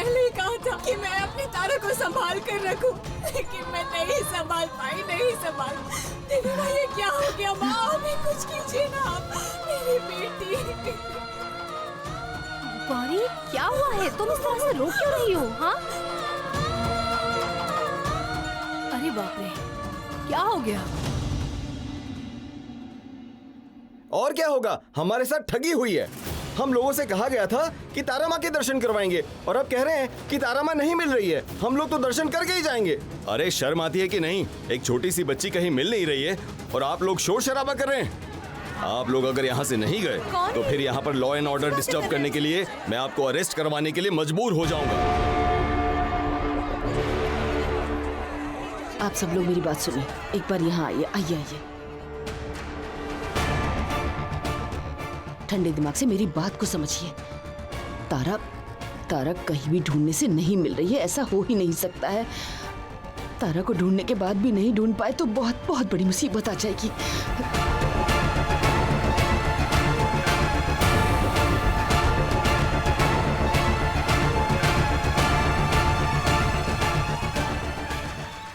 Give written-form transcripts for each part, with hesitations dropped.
पहले ही कहा था कि मैं अपनी तारा को संभाल कर रखूं, लेकिन मैं नहीं संभाल पाई, नहीं संभाल। देवी माँ ये क्या हो गया माँ? अभी कुछ कीजिए ना आप, मेरी बेटी। गौरी क्या हुआ है? तुम इस तरह से रो क्यों रही हो? हाँ अरे बाप रे, क्या हो गया? और क्या होगा, हमारे साथ ठगी हुई है। हम लोगों से कहा गया था कि तारा माँ के दर्शन करवाएंगे और अब कह रहे हैं कि तारा माँ नहीं मिल रही है। हम लोग तो दर्शन करके ही जाएंगे। अरे शर्म आती है कि नहीं? एक छोटी सी बच्ची कहीं मिल नहीं रही है और आप लोग शोर शराबा कर रहे हैं। आप लोग अगर यहाँ से नहीं गए तो फिर यहाँ पर लॉ एंड ऑर्डर डिस्टर्ब करने के लिए मैं आपको अरेस्ट करवाने के लिए मजबूर हो जाऊंगा। आप सब लोग मेरी बात सुनिए, एक बार यहाँ आइए, आइए आइए। ठंडे दिमाग से मेरी बात को समझिए। तारा कहीं भी ढूंढने से नहीं मिल रही है, ऐसा हो ही नहीं सकता है। तारा को ढूंढने के बाद भी नहीं ढूंढ पाए तो बहुत बहुत बड़ी मुसीबत आ जाएगी।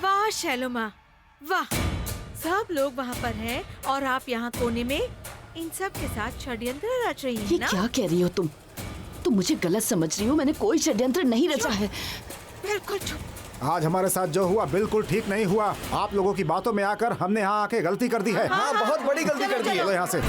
वाह शैलो माँ, वाह। सब लोग वहाँ पर हैं और आप यहाँ कोने में इन सब के साथ षड्यंत्र रच रही ये हैं ना? क्या कह रही हो तुम? तुम मुझे गलत समझ रही हो। मैंने कोई षड्यंत्र नहीं रचा है। बिल्कुल चुप। आज हमारे साथ जो हुआ बिल्कुल ठीक नहीं हुआ। आप लोगों की बातों में आकर हमने यहाँ आके गलती कर दी है। हाँ, बहुत बड़ी गलती कर दी है। चलो यहाँ से।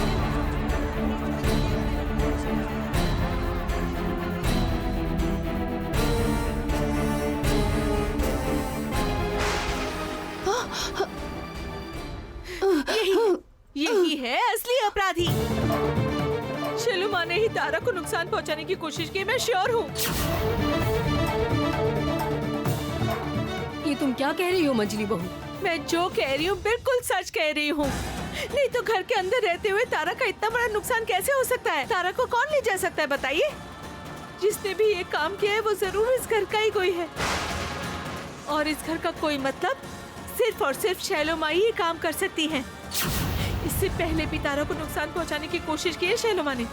यही है असली अपराधी। शैलो माँ ने ही तारा को नुकसान पहुँचाने की कोशिश की, मैं श्योर हूँ। ये तुम क्या कह रही हो मंजली बहू? मैं जो कह रही हूँ बिल्कुल सच कह रही हूँ। नहीं तो घर के अंदर रहते हुए तारा का इतना बड़ा नुकसान कैसे हो सकता है? तारा को कौन ले जा सकता है बताइए? जिसने भी ये काम किया है वो जरूर इस घर का ही कोई है, और इस घर का कोई मतलब सिर्फ और सिर्फ शैलो माँ ही काम कर सकती है। इससे पहले भी तारा को नुकसान पहुंचाने की कोशिश की है शैलो माँ ने।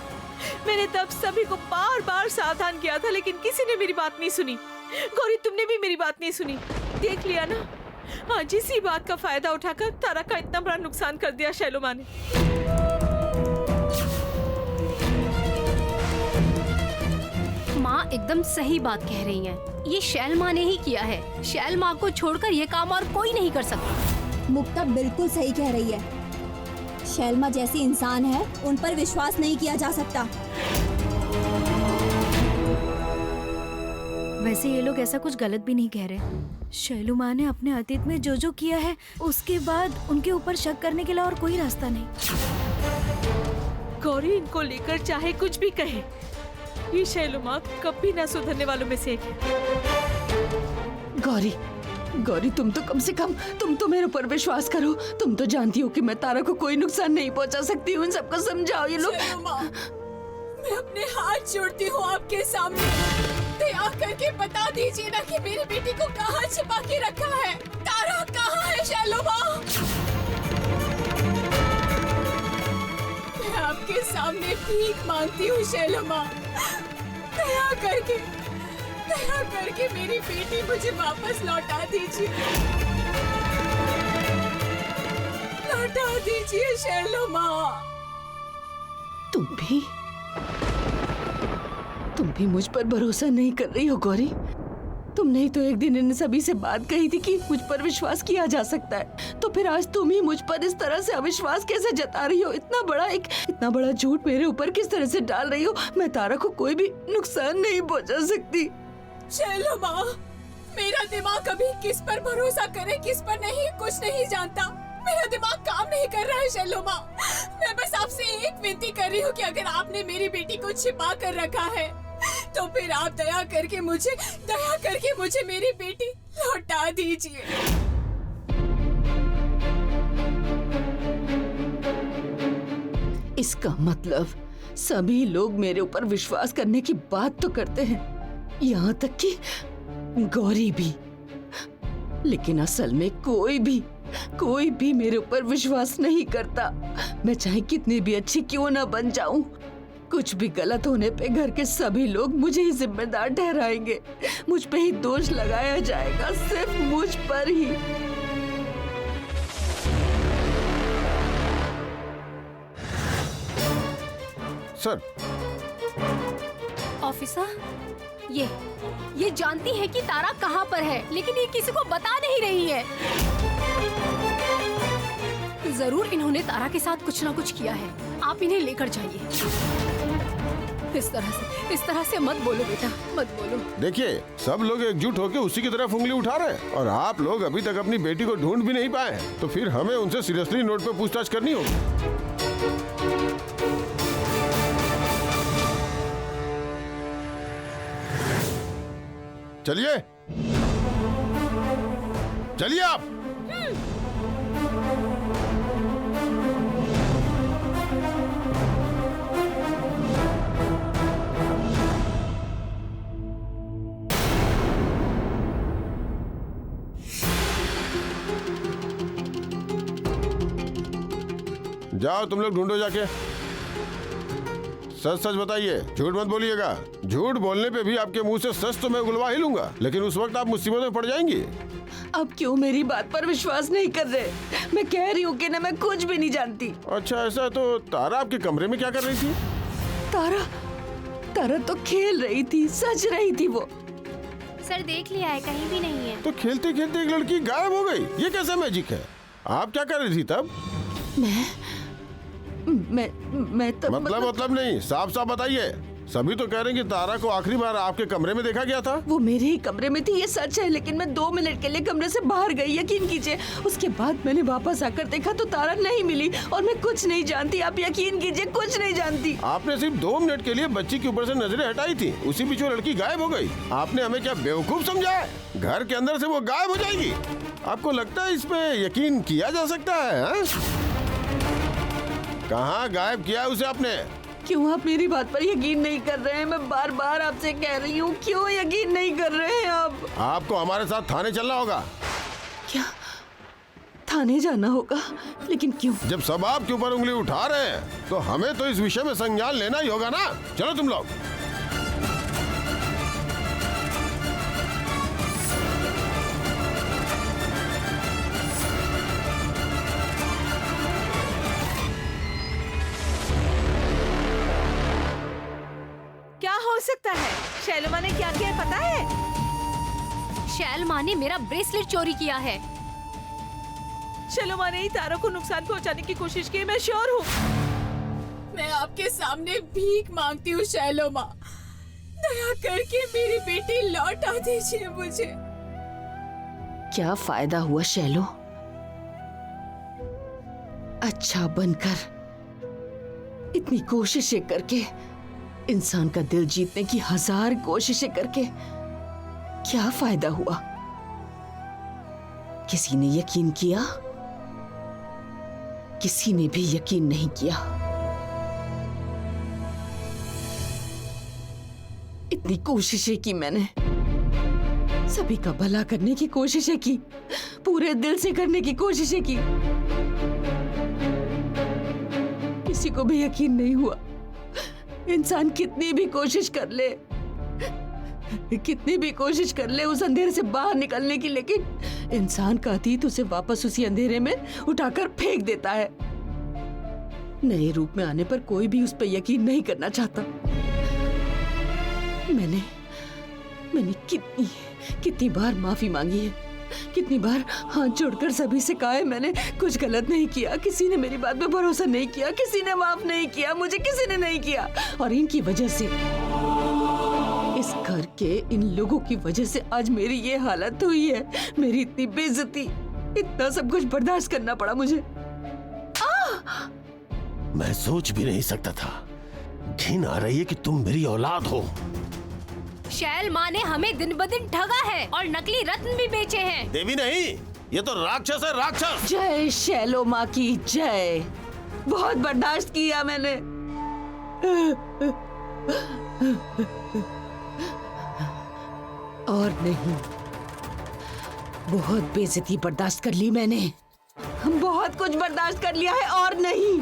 मैंने तब सभी को बार बार सावधान किया था, लेकिन किसी ने मेरी बात नहीं सुनी। गौरी तुमने भी मेरी बात नहीं सुनी, देख लिया ना? आज इसी बात का फायदा उठाकर तारा का इतना बड़ा नुकसान कर दिया शैलो माँ ने। माँ एकदम सही बात कह रही हैं। ये शैल माँ ने ही किया है। शैल माँ को छोड़कर ये काम और कोई नहीं कर सकता। मुक्ता बिल्कुल सही कह रही है। शैलमा जैसी इंसान है, उन पर विश्वास नहीं किया जा सकता। वैसे ये लोग ऐसा कुछ गलत भी नहीं कह रहे। शैलू माँ ने अपने अतीत में जो जो किया है उसके बाद उनके ऊपर शक करने के लिए और कोई रास्ता नहीं। गौरी इनको लेकर चाहे कुछ भी कहे, ये शैलू माँ कभी ना सुधरने वालों में से एक है। गौरी तुम तो कम से कम तुम तो मेरे ऊपर विश्वास करो। तुम तो जानती हो कि मैं तारा को कोई नुकसान नहीं पहुंचा सकती हूँ। इन सबको समझाओ। ये लोग मैं अपने हाथ जोड़ती हूँ आपके सामने, दया करके बता दीजिए ना कि मेरी बेटी को कहाँ छिपा के रखा है। तारा कहाँ है शैलो माँ? मैं आपके सामने भीख मांगती हूँ शैलो माँ, दया करके मेरी बेटी मुझे वापस लौटा दीजिए, लौटा दीजिए शैलो माँ। तुम भी मुझ पर भरोसा नहीं कर रही हो गौरी? तुमने ही तो एक दिन इन सभी से बात कही थी कि मुझ पर विश्वास किया जा सकता है, तो फिर आज तुम ही मुझ पर इस तरह से अविश्वास कैसे जता रही हो? इतना बड़ा झूठ मेरे ऊपर किस तरह से डाल रही हो? मैं तारा को कोई भी नुकसान नहीं पहुंचा सकती। चलो माँ, मेरा दिमाग कभी किस पर भरोसा करे किस पर नहीं, कुछ नहीं जानता। मेरा दिमाग काम नहीं कर रहा है शैलो माँ। मैं बस आपसे एक विनती कर रही हूँ कि अगर आपने मेरी बेटी को छिपा कर रखा है तो फिर आप दया करके मुझे मेरी बेटी लौटा दीजिए। इसका मतलब सभी लोग मेरे ऊपर विश्वास करने की बात तो करते हैं, यहाँ तक कि गौरी भी, लेकिन असल में कोई भी मेरे ऊपर विश्वास नहीं करता। मैं चाहे कितनी भी अच्छी क्यों ना बन जाऊं, कुछ भी गलत होने पे घर के सभी लोग मुझे ही जिम्मेदार ठहराएंगे। मुझ पे ही दोष लगाया जाएगा, सिर्फ मुझ पर ही। सर, ऑफिसर, ये जानती है कि तारा कहाँ पर है, लेकिन ये किसी को बता नहीं रही है। जरूर इन्होंने तारा के साथ कुछ ना कुछ किया है। आप इन्हें लेकर जाइए। इस तरह से मत बोलो बेटा, मत बोलो। देखिए, सब लोग एकजुट होकर उसी की तरफ उंगली उठा रहे हैं और आप लोग अभी तक अपनी बेटी को ढूंढ भी नहीं पाए, तो फिर हमें उनसे सीरियसली नोट पे पूछताछ करनी होगी। चलिए, चलिए आप। जाओ तुम लोग ढूंढो जाके। सच सच बताइए, झूठ मत बोलिएगा। झूठ बोलने पे भी आपके मुंह से सच तो मैं उगलवा ही लूंगा, लेकिन उस वक्त आप मुसीबत में पड़ जाएंगी। अब क्यों मेरी बात पर विश्वास नहीं कर रहे? मैं कह रही हूँ कि ना, मैं कुछ भी नहीं जानती। अच्छा ऐसा है तो तारा आपके कमरे में क्या कर रही थी? तारा तो खेल रही थी, सच रही थी वो। सर देख लिया है, कहीं भी नहीं है। तो खेलते खेलते एक लड़की गायब हो गई, ये कैसा मैजिक है? आप क्या कर रही थी तब? मैं तो मतलब नहीं, साफ साफ बताइए। सभी तो कह रहे हैं कि तारा को आखिरी बार आपके कमरे में देखा गया था। वो मेरे ही कमरे में थी, ये सच है, लेकिन मैं 2 मिनट के लिए कमरे से बाहर गई, यकीन कीजिए। उसके बाद मैंने वापस आकर देखा तो तारा नहीं मिली और मैं कुछ नहीं जानती। आप यकीन कीजिए, कुछ नहीं जानती। आपने सिर्फ 2 मिनट के लिए बच्ची के ऊपर से नजरें हटाई थी, उसी बीच वो लड़की गायब हो गई। आपने हमें क्या बेवकूफ समझा है? घर के अंदर से वो गायब हो जाएगी? आपको लगता है इस पे यकीन किया जा सकता है? कहाँ गायब किया उसे आपने? क्यों आप मेरी बात पर यकीन नहीं कर रहे हैं? मैं बार बार आपसे कह रही हूँ, क्यों यकीन नहीं कर रहे हैं आप? आपको हमारे साथ थाने चलना होगा। क्या थाने जाना होगा? लेकिन क्यों? जब सब आपके ऊपर उंगली उठा रहे हैं तो हमें तो इस विषय में संज्ञान लेना ही होगा ना। चलो तुम लोग। क्या हो सकता है? शैलमा ने क्या किया पता है? शैलमा ने मेरा ब्रेसलेट चोरी किया है। शैलमा ने ही तारा को नुकसान पहुंचाने की कोशिश की, मैं श्योर हूँ। मैं आपके सामने भीख मांगती हूँ शैलोमा, दया करके मेरी बेटी लौटा दीजिए मुझे। क्या फायदा हुआ शैलो? अच्छा बनकर, इतनी कोशिशें करके, इंसान का दिल जीतने की 1000 कोशिशें करके क्या फायदा हुआ? किसी ने यकीन किया? किसी ने भी यकीन नहीं किया। इतनी कोशिशें की मैंने, सभी का भला करने की कोशिशें की, पूरे दिल से करने की कोशिशें की, किसी को भी यकीन नहीं हुआ। इंसान कितनी भी कोशिश कर ले, उस अंधेरे से बाहर निकलने की, लेकिन इंसान का अतीत उसे वापस उसी अंधेरे में उठाकर फेंक देता है। नए रूप में आने पर कोई भी उस पर यकीन नहीं करना चाहता। मैंने कितनी बार माफी मांगी है, कितनी बार हाथ जोड़कर सभी से कहा है मैंने कुछ गलत नहीं किया, किसी ने मेरी बात पे भरोसा नहीं किया, किसी ने माफ नहीं किया, मुझे किसी ने नहीं किया। और इनकी वजह से, इस घर के इन लोगों की वजह से आज मेरी ये हालत हुई है। मेरी इतनी बेइज्जती, इतना सब कुछ बर्दाश्त करना पड़ा मुझे। मैं सोच भी नहीं सकता था। घिन आ रही है कि तुम मेरी औलाद हो। शैलमा ने हमें दिन ब दिन ठगा है और नकली रत्न भी बेचे हैं। देवी नहीं, ये तो राक्षस है, राक्षस। जय शैलो माँ की जय। बहुत बर्दाश्त किया मैंने। और नहीं, बहुत बेइज्जती बर्दाश्त कर ली मैंने। बहुत कुछ बर्दाश्त कर लिया है और नहीं।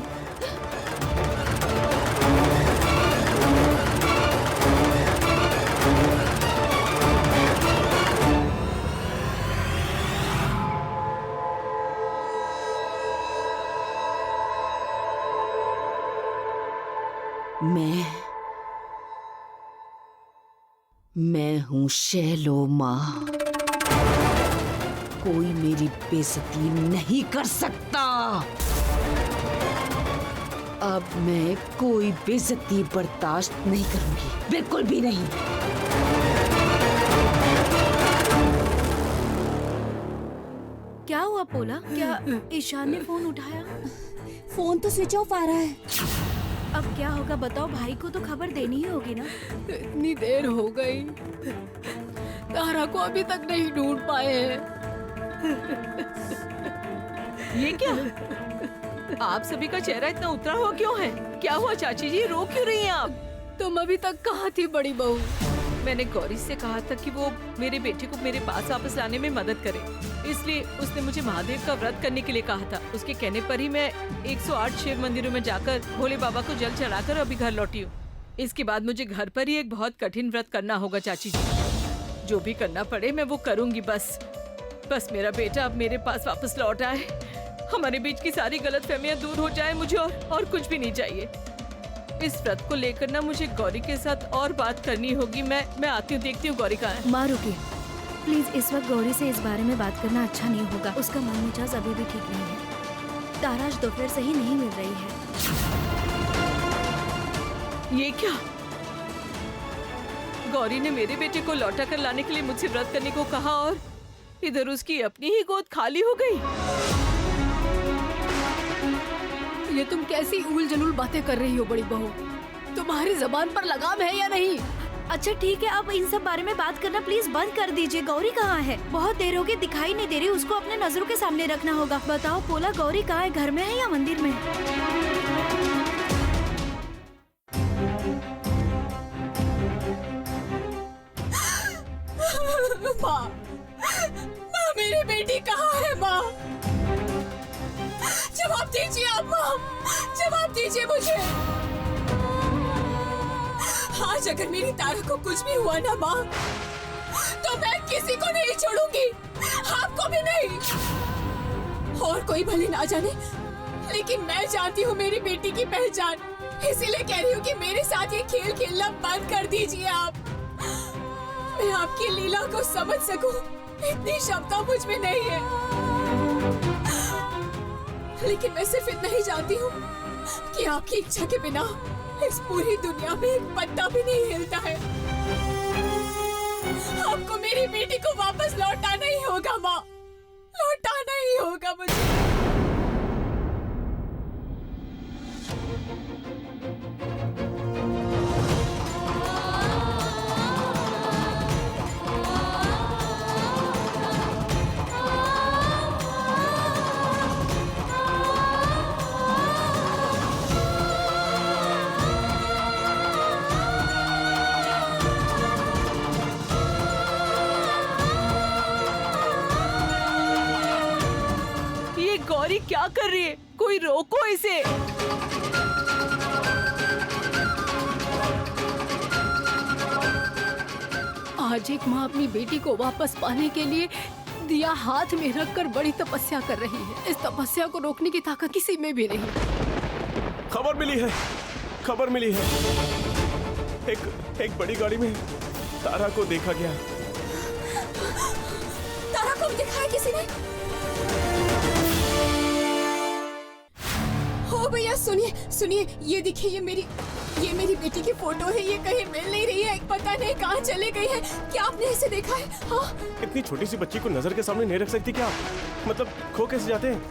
मैं हूँ शैलो माँ। कोई मेरी बेइज्जती नहीं कर सकता। अब मैं कोई बेइज्जती बर्दाश्त नहीं करूंगी, बिल्कुल भी नहीं। क्या हुआ पोला? क्या ईशान ने फोन उठाया? फोन तो स्विच ऑफ आ रहा है। अब क्या होगा बताओ, भाई को तो खबर देनी ही होगी ना। इतनी देर हो गई, तारा को अभी तक नहीं ढूंढ पाए हैं। ये क्या? आप सभी का चेहरा इतना उतरा हुआ क्यों है? क्या हुआ चाची जी, रो क्यों रही हैं आप? तुम अभी तक कहाँ थी बड़ी बहू? मैंने गौरी से कहा था कि वो मेरे बेटे को मेरे पास वापस लाने में मदद करे, इसलिए उसने मुझे महादेव का व्रत करने के लिए कहा था। उसके कहने पर ही मैं 108 शिव मंदिरों में जाकर भोले बाबा को जल चढ़ाकर अभी घर लौटी हूँ। इसके बाद मुझे घर पर ही एक बहुत कठिन व्रत करना होगा चाची जी। जो भी करना पड़े मैं वो करूँगी। बस मेरा बेटा अब मेरे पास वापस लौट आए, हमारे बीच की सारी गलतफहमियां दूर हो जाए। मुझे और कुछ भी नहीं चाहिए। इस व्रत को लेकर ना मुझे गौरी के साथ और बात करनी होगी। मैं आती हूँ, देखती हूँ गौरी कहाँ है। माँ रुकिए प्लीज, इस वक्त गौरी से इस बारे में बात करना अच्छा नहीं होगा। उसका मन मिजाज अभी भी ठीक नहीं है। तारा आज दोपहर से ही नहीं मिल रही है। ये क्या? गौरी ने मेरे बेटे को लौटा कर लाने के लिए मुझसे व्रत करने को कहा और इधर उसकी अपनी ही गोद खाली हो गई। ये तुम कैसी उल जलूल बातें कर रही हो बड़ी बहू? तुम्हारी जबान पर लगाम है या नहीं? अच्छा ठीक है, अब इन सब बारे में बात करना प्लीज बंद कर दीजिए। गौरी कहाँ है? बहुत देर हो गई, दिखाई नहीं दे रही। उसको अपने नजरों के सामने रखना होगा। बताओ पोला, गौरी कहाँ है? घर में है या मंदिर में? माँ, मेरी बेटी कहाँ है? माँ, जवाब दीजिए आप। माँ, जवाब दीजिए मुझे। आज अगर मेरी तारा को कुछ भी हुआ ना माँ, तो मैं किसी को नहीं छोड़ूंगी, आपको भी नहीं। और कोई भले ना जाने, लेकिन मैं जानती हूँ मेरी बेटी की पहचान। इसीलिए कह रही हूँ कि मेरे साथ ये खेल खेलना बंद कर दीजिए आप। मैं आपकी लीला को समझ सकूं, इतनी क्षमता मुझ में नहीं है। लेकिन मैं सिर्फ इतना ही जानती हूँ कि आपकी इच्छा के बिना इस पूरी दुनिया में एक पत्ता भी नहीं हिलता है। आपको मेरी बेटी को वापस लौटाना ही होगा माँ, लौटाना ही होगा मुझे। गौरी क्या कर रही है? कोई रोको इसे। आज एक माँ अपनी बेटी को वापस पाने के लिए दिया हाथ में रखकर बड़ी तपस्या कर रही है। इस तपस्या को रोकने की ताकत किसी में भी नहीं। खबर मिली है। एक बड़ी गाड़ी में तारा को देखा गया। तारा को भी दिखाया किसी ने? हो भैया सुनिए, ये देखिए, ये मेरी बेटी की फोटो है। ये कहीं मिल नहीं रही है, पता नहीं कहाँ चले गई है। क्या आपने इसे देखा है? हाँ? इतनी छोटी सी बच्ची को नजर के सामने नहीं रख सकती क्या? मतलब खो कैसे जाते हैं?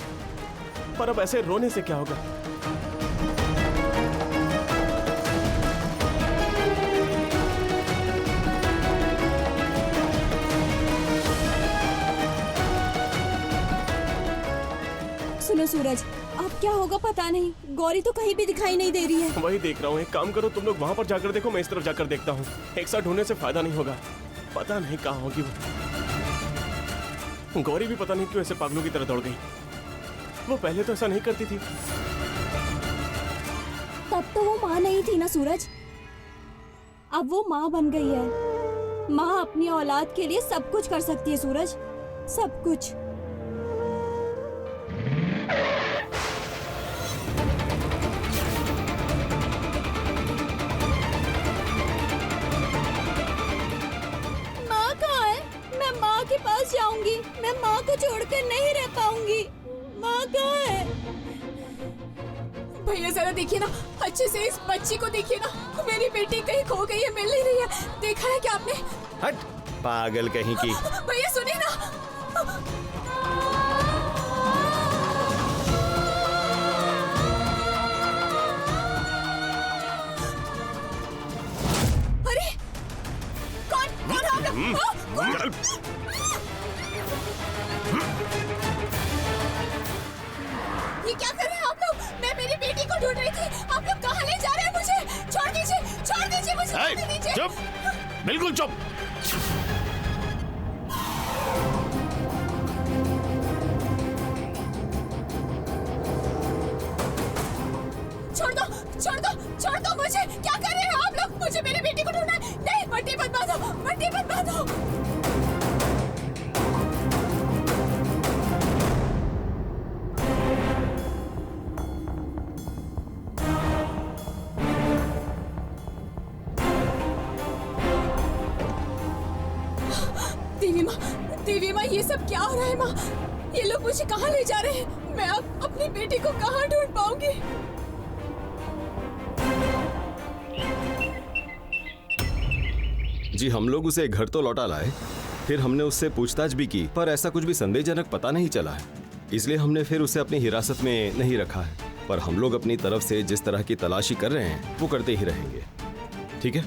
पर अब ऐसे रोने से क्या होगा? सुनो सूरज, अब क्या होगा पता नहीं। गौरी तो कहीं भी दिखाई नहीं दे रही है। वही देख रहा हूँ। एक काम करो, तुम लोग वहाँ पर जाकर देखो, मैं इस तरफ जाकर देखता हूँ। एक साथ ढूंढने से फायदा नहीं होगा। पता नहीं कहाँ होगी वो। गौरी भी पता नहीं क्यों ऐसे पागलों की तरह दौड़ गई। वो पहले तो ऐसा नहीं करती थी। तब तो वो माँ नहीं थी ना सूरज, अब वो माँ बन गई है। माँ अपनी औलाद के लिए सब कुछ कर सकती है सूरज, सब कुछ। छोड़कर नहीं रह पाऊंगी। माँ कहाँ है? भैया जरा देखिए ना, अच्छे से इस बच्ची को देखिए ना, मेरी बेटी कहीं खो गई है, मिल नहीं रही है। देखा है क्या आपने? हट पागल कहीं की। भैया सुनिए ना। अरे कौन कौन आप लोग? ये क्या कर रहे हैं आप लोग? मैं मेरी बेटी को ढूंढ रही थी, आप लोग कहाँ ले जा रहे हैं मुझे? छोड़ दीजिए मुझे, छोड़ दीजिए। चुप, बिल्कुल चुप। छोड़ दो मुझे। क्या कर रहे हैं आप लोग? मुझे मेरी बेटी को ढूंढना है। नहीं, मट्टी मत बांधो। देवी माँ, ये सब क्या हो रहा है माँ? ये लोग मुझे कहाँ ले जा रहे हैं? मैं अब अपनी बेटी को कहाँ ढूंढ पाऊंगी? जी हम लोग उसे घर तो लौटा लाए, फिर हमने उससे पूछताछ भी की, पर ऐसा कुछ भी संदेहजनक पता नहीं चला है। इसलिए हमने फिर उसे अपनी हिरासत में नहीं रखा है। पर हम लोग अपनी तरफ से जिस तरह की तलाशी कर रहे हैं वो करते ही रहेंगे, ठीक है?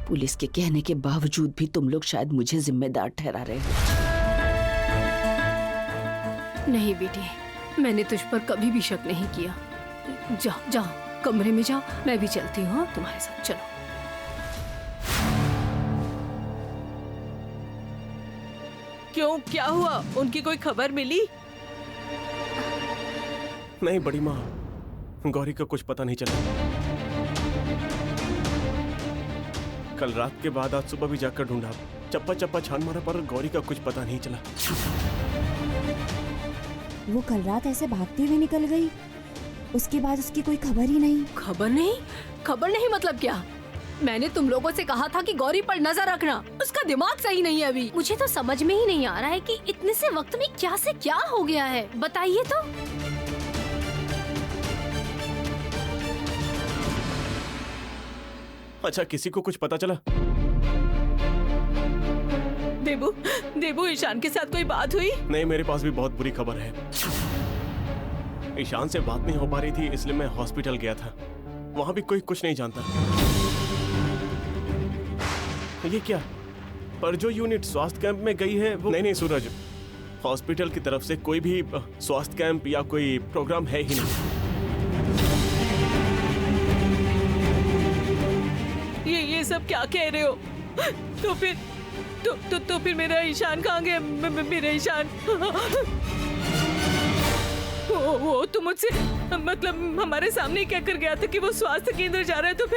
पुलिस के कहने के बावजूद भी तुम लोग शायद मुझे जिम्मेदार ठहरा रहे हो। नहीं बेटी, मैंने तुझ पर कभी भी शक नहीं किया। जाओ जाओ, कमरे में जाओ, मैं भी चलती हूँ तुम्हारे साथ। चलो। क्यों, क्या हुआ? उनकी कोई खबर मिली? नहीं बड़ी माँ, गौरी का कुछ पता नहीं चला। कल रात के बाद आज सुबह भी जाकर ढूंढा, चप्पा चप्पा छान मारा, पर गौरी का कुछ पता नहीं चला। वो कल रात ऐसे भागती हुई निकल गई, उसके बाद उसकी कोई खबर ही नहीं। खबर नहीं मतलब क्या? मैंने तुम लोगों से कहा था कि गौरी पर नजर रखना। उसका दिमाग सही नहीं है अभी। मुझे तो समझ में ही नहीं आ रहा है कि इतने से वक्त में क्या से क्या हो गया है। बताइए तो। अच्छा, किसी को कुछ पता चला? देबू, ईशान के साथ कोई बात हुई? नहीं, मेरे पास भी बहुत बुरी खबर है। ईशान से बात नहीं हो पा रही थी, इसलिए मैं हॉस्पिटल गया था। वहां भी कोई कुछ नहीं जानता। ये क्या? पर जो यूनिट स्वास्थ्य कैंप में गई है वो नहीं सूरज, हॉस्पिटल की तरफ से कोई भी स्वास्थ्य कैंप या कोई प्रोग्राम है ही नहीं। ये सब क्या कह रहे हो? तो फिर मेरा ईशान कहाँ गया? मेरा ईशान वो तो मुझसे मतलब हमारे सामने क्या कर गया था कि वो स्वास्थ्य केंद्र जा रहा है, तो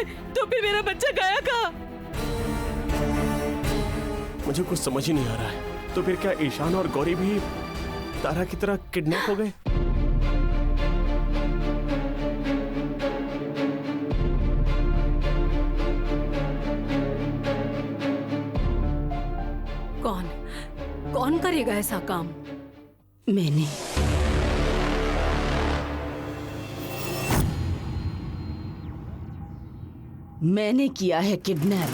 फिर मेरा बच्चा गया कहाँ? मुझे कुछ समझ ही नहीं आ रहा है। तो फिर क्या ईशान और गौरी भी तारा की तरह किडनैप हो गए? कौन करेगा ऐसा काम? मैंने किया है किडनैप।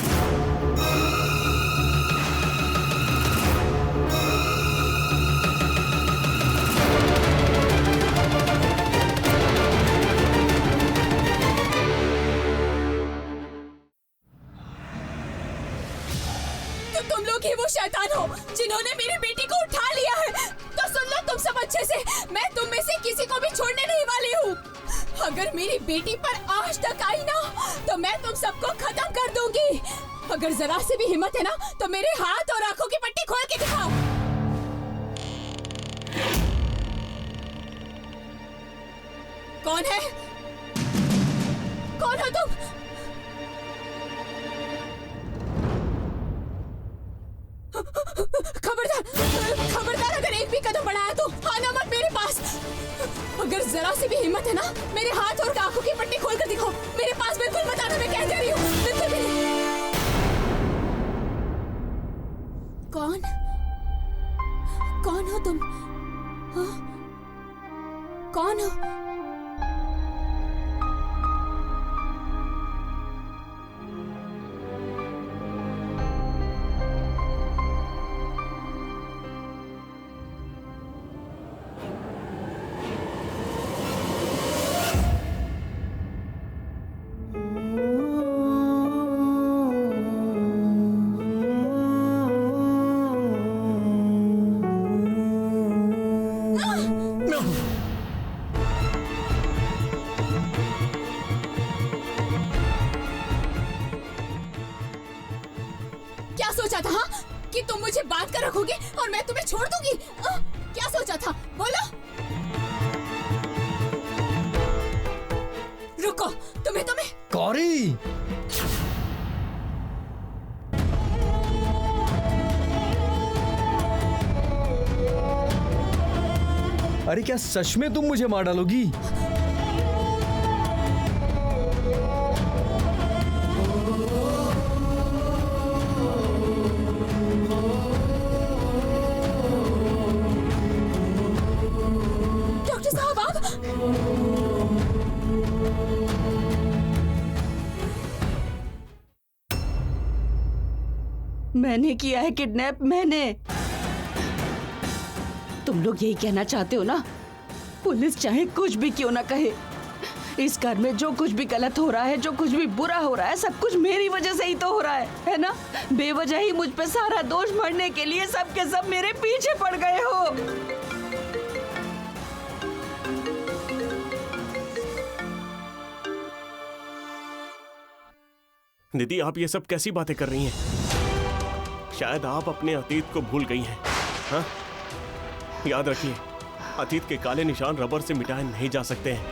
तो तुम लोग ही वो शैतान हो जिन्होंने मेरी बेटी को उठा लिया है। तो सुन लो तुम सब अच्छे से, मैं तुम में से किसी को भी छोड़ने नहीं वाली हूँ। अगर मेरी बेटी पर आज तक आई ना, तो मैं तुम सबको खत्म कर दूंगी। अगर जरा से भी हिम्मत है ना, तो मेरे हाथ और आंखों की पट्टी खोल के दिखाओ। कौन है? कौन हो तुम? खबरदार अगर एक भी कदम बढ़ाया तो आना मत मेरे पास। अगर जरा सी भी हिम्मत है ना, मेरे हाथ और आंखों की पट्टी खोल कर दिखाओ। मेरे पास बिल्कुल मत हो तुम? हाँ? कौन हो? क्या सोचा था हाँ? कि तुम मुझे बांध कर रखोगे और मैं तुम्हें छोड़ दूंगी? क्या सोचा था बोलो? रुको, तुम्हें गौरी, अरे क्या सच में तुम मुझे मार डालोगी? डॉक्टर साहब आप मैंने किया है किडनैप, मैंने। तुम लोग यही कहना चाहते हो ना? पुलिस चाहे कुछ भी क्यों ना कहे, इस घर में जो कुछ भी गलत हो रहा है, जो कुछ भी बुरा हो रहा है, सब कुछ मेरी वजह से ही तो हो रहा है ना? बेवजह ही मुझ पे सारा दोष मढ़ने के लिए सब के सब मेरे पीछे पड़ गए हो। दीदी, आप ये सब कैसी बातें कर रही हैं? शायद आप अपने अतीत को भूल गई हैं। हाँ? याद रखिए, अतीत के काले निशान रबर से मिटाए नहीं जा सकते हैं।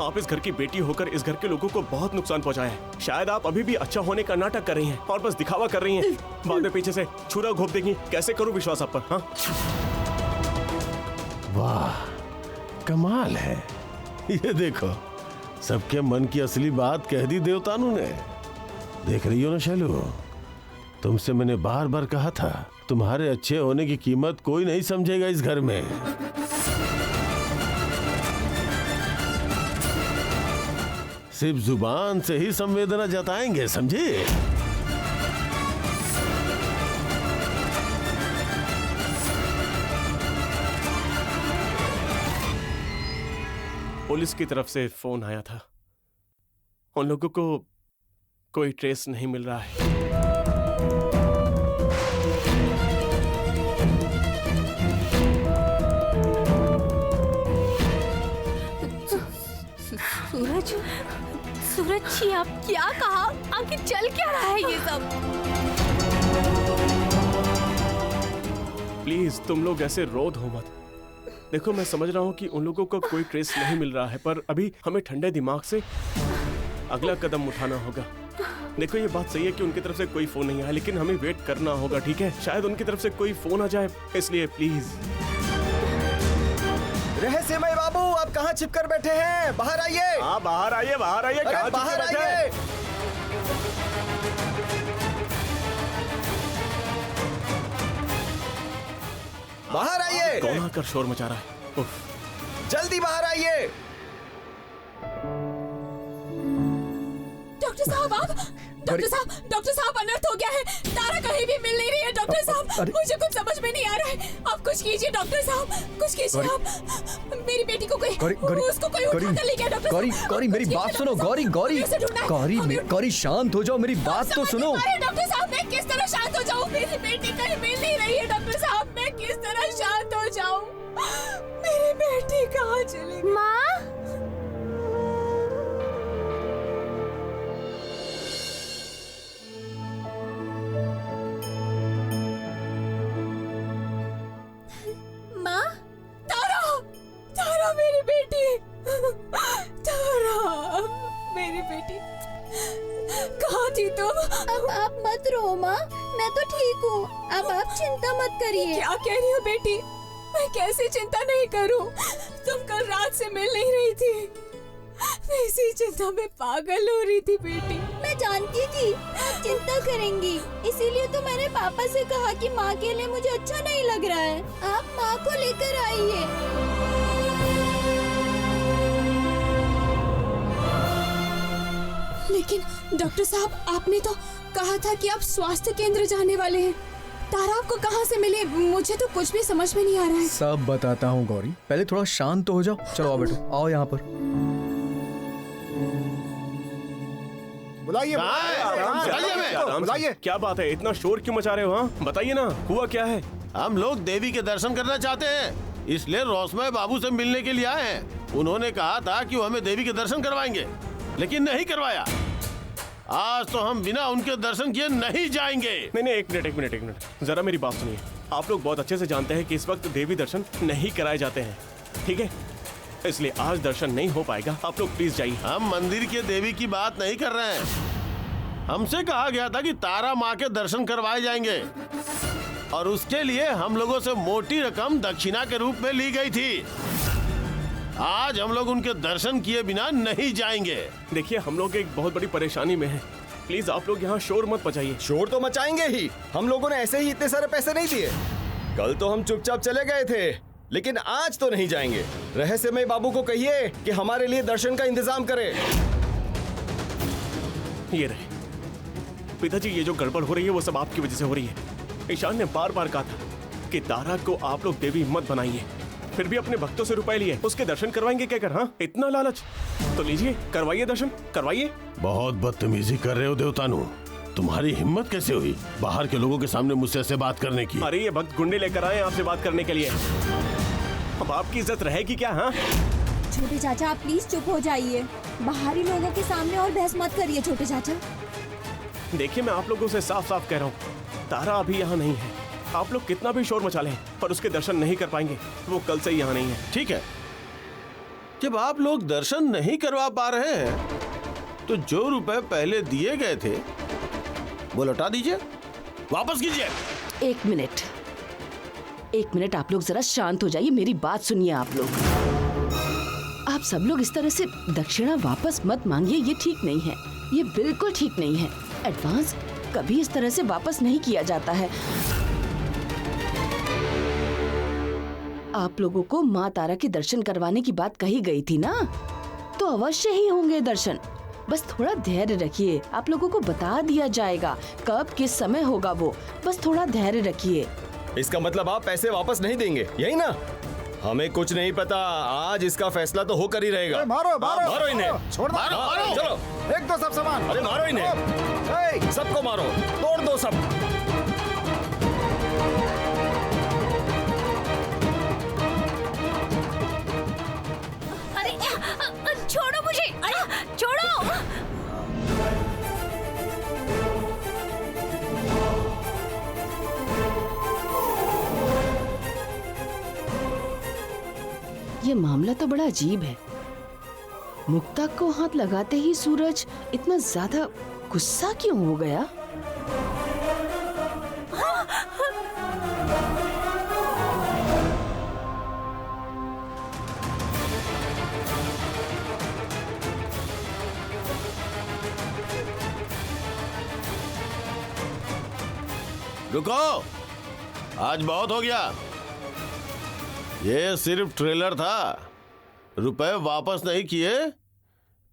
आप इस घर की बेटी होकर इस घर के लोगों को बहुत नुकसान पहुंचाया है। शायद आप अभी भी अच्छा होने का नाटक कर रही हैं और बस दिखावा कर रही हैं। बाद में पीछे से छुरा घोंप देंगी। कैसे करूं विश्वास आप पर? हाँ? वाह, कमाल है। ये देखो, सबके मन की असली बात कह दी देवतानु ने। देख रही हो ना शैलू, तुमसे मैंने बार बार कहा था, तुम्हारे अच्छे होने की कीमत कोई नहीं समझेगा इस घर में। सिर्फ जुबान से ही संवेदना जताएंगे, समझे? पुलिस की तरफ से फोन आया था। उन लोगों को कोई ट्रेस नहीं मिल रहा है। सूरज, सूरज जी आप क्या कहा? आखिर चल क्या रहा है ये सब? प्लीज तुम लोग ऐसे रोध हो मत। देखो, मैं समझ रहा हूँ कि उन लोगों को कोई ट्रेस नहीं मिल रहा है, पर अभी हमें ठंडे दिमाग से अगला कदम उठाना होगा। देखो, ये बात सही है कि उनकी तरफ से कोई फोन नहीं आया, लेकिन हमें वेट करना होगा, ठीक है? शायद उनकी तरफ से कोई फोन आ जाए, इसलिए प्लीज। रहस्यमय बाबू, आप कहाँ छिप कर बैठे हैं? बाहर आइए। हाँ, बाहर आइए, बाहर आइए। अरे बाहर आइए। बाहर आइए। कौन आकर शोर मचा रहा है? उफ। जल्दी बाहर आइए। डॉक्टर साहब आप, डॉक्टर साहब अनर्थ हो गया है। तारा कहीं भी मिल नहीं रही है डॉक्टर साहब। मुझे कुछ समझ में नहीं आ रहा है। आप कुछ कीजिए डॉक्टर साहब, कुछ कीजिए आप। मेरी बेटी को उसको कोई उठा कर ले गया डॉक्टर साहब। गौरी, मेरी बात सुनो। गौरी, शांत हो जाओ, मेरी बात तो सुनो। डॉक्टर साहब, मैं किस तरह शांत हो जाऊँ? मेरी बेटी कहीं मिल नहीं रही है डॉक्टर साहब। मैं किस तरह शांत हो जाऊँ? मेरी बेटी कहाँ चली गई? माँ, तारा मेरी बेटी, तारा मेरी बेटी, कहाँ थी तुम? अब आप मत रो माँ, मैं तो ठीक हूँ। अब आप चिंता मत करिए। क्या कह रही हो बेटी? मैं कैसे चिंता नहीं करूँ? तुम कल रात से मिल नहीं रही थी। मैं इसी चिंता में पागल हो रही थी बेटी। मैं मैं जानती थी आप चिंता करेंगी, इसीलिए तो मैंने पापा से कहा कि माँ के लिए मुझे अच्छा नहीं लग रहा है, आप माँ को लेकर आइए। लेकिन डॉक्टर साहब, आपने तो कहा था कि आप स्वास्थ्य केंद्र जाने वाले हैं। तारा आपको कहाँ से मिली? मुझे तो कुछ भी समझ में नहीं आ रहा है। सब बताता हूँ गौरी, पहले थोड़ा शांत तो हो जाओ। चलो आओ बेटो, आओ यहाँ पर। बुलाइए बुलाइए। क्या बात है, इतना शोर क्यों मचा रहे हो? हाँ बताइए ना, हुआ क्या है? हम लोग देवी के दर्शन करना चाहते हैं, इसलिए रोशमय बाबू से मिलने के लिए आए हैं। उन्होंने कहा था कि वो हमें देवी के दर्शन करवाएंगे, लेकिन नहीं करवाया। आज तो हम बिना उनके दर्शन किए नहीं जाएंगे। नहीं, एक मिनट, जरा मेरी बात सुनिए। आप लोग बहुत अच्छे से जानते हैं कि इस वक्त देवी दर्शन नहीं कराए जाते हैं, ठीक है? इसलिए आज दर्शन नहीं हो पाएगा। आप लोग प्लीज जाइए। हम मंदिर के देवी की बात नहीं कर रहे हैं। हमसे कहा गया था कि तारा माँ के दर्शन करवाए जाएंगे और उसके लिए हम लोगों से मोटी रकम दक्षिणा के रूप में ली गई थी। आज हम लोग उनके दर्शन किए बिना नहीं जाएंगे। देखिए, हम लोग एक बहुत बड़ी परेशानी में हैं। प्लीज आप लोग यहाँ शोर मत मचाइए। शोर तो मचाएंगे ही, हम लोगों ने ऐसे ही इतने सारे पैसे नहीं दिए। कल तो हम चुपचाप चले गए थे, लेकिन आज तो नहीं जाएंगे। रहस्यमय बाबू को कहिए कि हमारे लिए दर्शन का इंतजाम करे। ये रहे पिताजी, ये जो गड़बड़ हो रही है वो सब आपकी वजह से हो रही है। ईशान ने बार बार कहा था कि तारा को आप लोग देवी मत बनाइए, फिर भी अपने भक्तों से रुपए लिए उसके दर्शन करवाएंगे क्या कर? हाँ, इतना लालच तो लीजिए, करवाइए दर्शन, करवाइए। बहुत बदतमीजी कर रहे हो देवतानु। तुम्हारी हिम्मत कैसे हुई बाहर के लोगों के सामने मुझसे ऐसे बात करने की? अरे ये भक्त गुंडे लेकर आए आपसे बात करने के लिए, अब आपकी इज्जत रहेगी क्या? हाँ छोटे चाचा, आप प्लीज चुप हो जाइए। बाहरी लोगों के सामने और बहस मत करिए छोटे चाचा। देखिए, मैं आप लोगों से साफ साफ कह रहा हूँ, तारा अभी यहाँ नहीं है। आप लोग कितना भी शोर मचा लें पर उसके दर्शन नहीं कर पाएंगे। वो कल से यहाँ नहीं है। ठीक है, जब आप लोग दर्शन नहीं करवा पा रहे हैं तो जो रुपए पहले दिए गए थे वो लौटा दीजिए, वापस कीजिए। एक मिनट आप लोग जरा शांत हो जाइए, मेरी बात सुनिए। आप लोग, आप सब लोग इस तरह से दक्षिणा वापस मत मांगिए, ये ठीक नहीं है, ये बिल्कुल ठीक नहीं है। एडवांस कभी इस तरह से वापस नहीं किया जाता है। आप लोगों को माँ तारा के दर्शन करवाने की बात कही गई थी ना, तो अवश्य ही होंगे दर्शन। बस थोड़ा धैर्य रखिए, आप लोगों को बता दिया जाएगा कब किस समय होगा वो। बस थोड़ा धैर्य रखिए। इसका मतलब आप पैसे वापस नहीं देंगे, यही ना? हमें कुछ नहीं पता, आज इसका फैसला तो होकर ही रहेगा। मारो मारो मारो इन्हें, छोड़ दो, मारो, चलो एक दो सब सामान। अरे मारो इन्हें, सबको मारो, तोड़ दो सब। अरे छोड़ो मुझे, छोड़ो। ये मामला तो बड़ा अजीब है। मुक्ता को हाथ लगाते ही सूरज इतना ज्यादा गुस्सा क्यों हो गया? रुको, आज बहुत हो गया। ये सिर्फ ट्रेलर था। रुपए वापस नहीं किए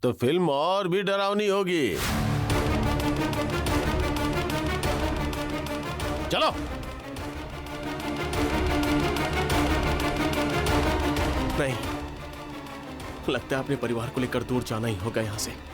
तो फिल्म और भी डरावनी होगी। चलो। नहीं, लगता है अपने परिवार को लेकर दूर जाना ही होगा यहाँ से।